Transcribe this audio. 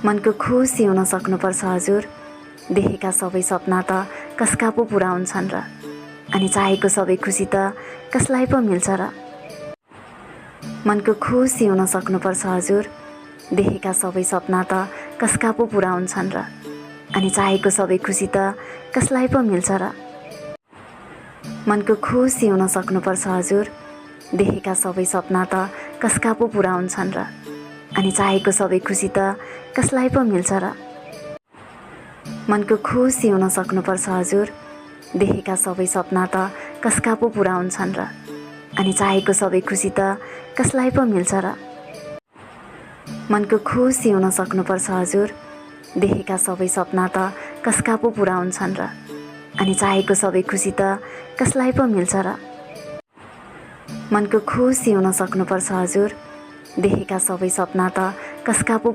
मनको खुसी हुन सक्नुपर्छ हजुर। देखेका सबै सपना त कसका पो पुरा हुन्छन् र, अनि चाहेको सबै खुसी त कसलाई पो मिल्छ र। मनको खुसी हुन सक्नुपर्छ हजुर। देखेका सबै सपना त कसका पो पुरा हुन्छन् र, अनि चाहेको सबै खुसी त कसलाई पो मिल्छ र। मनको खुसी हुन सक्नुपर्छ हजुर। देखेका सबै सपना त कसका पो पुरा हुन्छन् र, अनि चाहेको सबै खुसी त कसलाई पो मिल्छ र। मनको खुसी हुन सक्नुपर्छ हजुर। देखेका सबै सपना त कसका पो पुरा हुन्छन् र, अनि चाहेको सबै खुसी त कसलाई पो मिल्छ र। मनको खुसी हुन सक्नुपर्छ हजुर। देखेका सबै सपना त कसका पो पुरा हुन्छन् र, अनि चाहेको सबै खुसी त कसलाई पो मिल्छ र। मनको खुसी हुन सक्नुपर्छ हजुर। देखेका सबै सपना त कसका पो